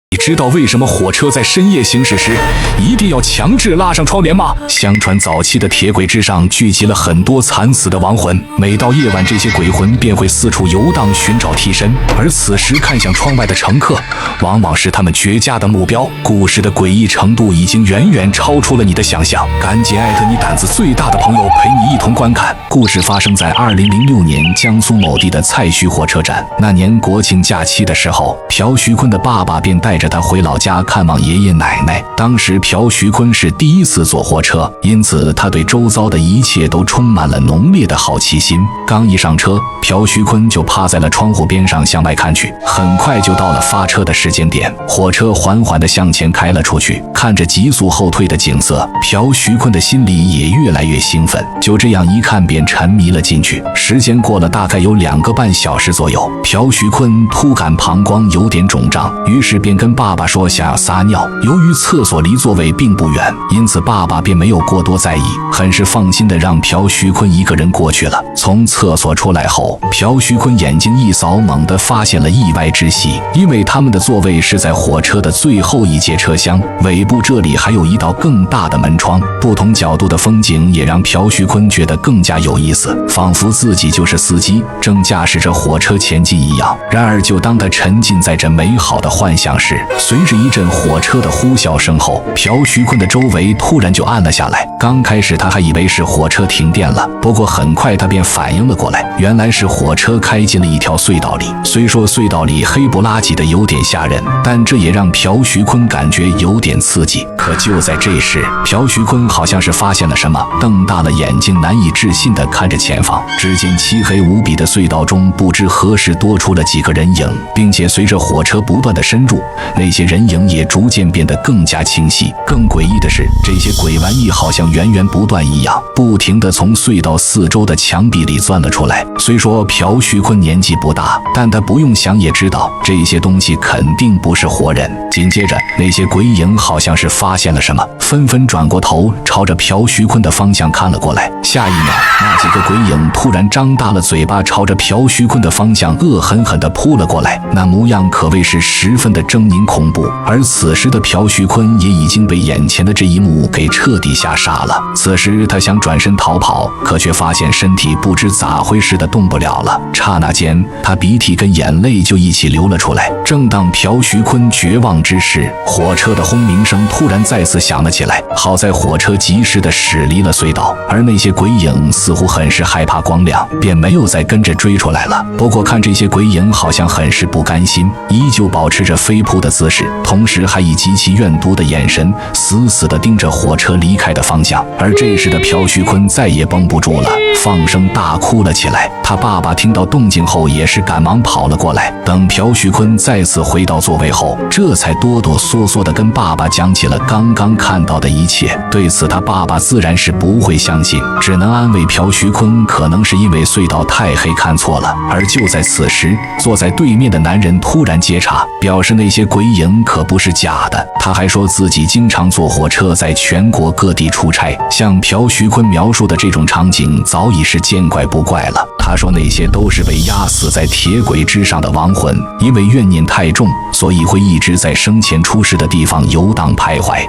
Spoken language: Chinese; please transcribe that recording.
你知道为什么火车在深夜行驶时一定要强制拉上窗帘吗？相传早期的铁轨之上聚集了很多惨死的亡魂，每到夜晚，这些鬼魂便会四处游荡寻找替身，而此时看向窗外的乘客，往往是他们绝佳的目标。故事的诡异程度已经远远超出了你的想象，赶紧艾特你胆子最大的朋友陪你一同观看。故事发生在2006年江苏某地的蔡徐火车站。那年国庆假期的时候，朴徐坤的爸爸便带着他回老家看望爷爷奶奶。当时朴徐坤是第一次坐火车，因此他对周遭的一切都充满了浓烈的好奇心。刚一上车，朴徐坤就趴在了窗户边上向外看去。很快就到了发车的时间点，火车缓缓地向前开了出去。看着急速后退的景色，朴徐坤的心里也越来越兴奋。就这样一看便沉迷了进去。时间过了大概有2个半小时左右，朴徐坤突感膀胱有点肿胀，于是便跟爸爸说想要撒尿。由于厕所离座位并不远，因此爸爸便没有过多在意，很是放心的让朴徐坤一个人过去了。从厕所出来后，朴徐坤眼睛一扫，猛地发现了意外之喜，因为他们的座位是在火车的最后一节车厢，尾部这里还有一道更大的门窗，不同角度的风景也让朴徐坤觉得更加有意思，仿佛自己就是司机，正驾驶着火车前进一样。然而就当他沉浸在这美好的幻想时，随着一阵火车的呼啸声后，朴徐坤的周围突然就暗了下来。刚开始他还以为是火车停电了，不过很快他便反应了过来，原来是火车开进了一条隧道里。虽说隧道里黑不拉几的有点吓人，但这也让朴徐坤感觉有点刺激。可就在这时，朴徐坤好像是发现了什么，瞪大了眼睛，难以置信地看着前方。只见漆黑无比的隧道中，不知何时多出了几个人影，并且随着火车不断的深入，那些人影也逐渐变得更加清晰。更诡异的是，这些鬼玩意好像源源不断一样，不停地从隧道四周的墙壁里钻了出来。虽说朴徐坤年纪不大，但他不用想也知道这些东西肯定不是活人。紧接着，那些鬼影好像是发现了什么，纷纷转过头朝着朴徐坤的方向看了过来。下一秒，那几个鬼影突然张大了嘴巴，朝着朴徐坤的方向恶狠狠地扑了过来，那模样可谓是十分的狰狞恐怖。而此时的朴徐坤也已经被眼前的这一幕给彻底吓傻了。此时他想转身逃跑，可却发现身体不知咋回事的动不了了。刹那间，他鼻涕跟眼泪就一起流了出来。正当朴徐坤绝望之时，火车的轰鸣声突然再次响了起来。好在火车及时的驶离了隧道，而那些鬼影似乎很是害怕光亮，便没有再跟着追出来了。不过看这些鬼影好像很是不甘心，依旧保持着飞扑的姿势，同时还以极其怨毒的眼神死死地盯着火车离开的方向。而这时的朴徐坤再也绷不住了，放声大哭了起来。他爸爸听到动静后也是赶忙跑了过来，等朴徐坤再次回到座位后，这才哆哆嗦嗦地跟爸爸讲起了刚刚看到的一切。对此他爸爸自然是不会相信，只能安慰朴徐坤可能是因为隧道太黑看错了。而就在此时，坐在对面的男人突然接茬，表示那些鬼影可不是假的。他还说自己经常坐火车在全国各地出差，像朴徐坤描述的这种场景早已是见怪不怪了。他说那些都是被压死在铁轨之上的亡魂，因为怨念太重，所以会一直在生前出事的地方游荡徘徊。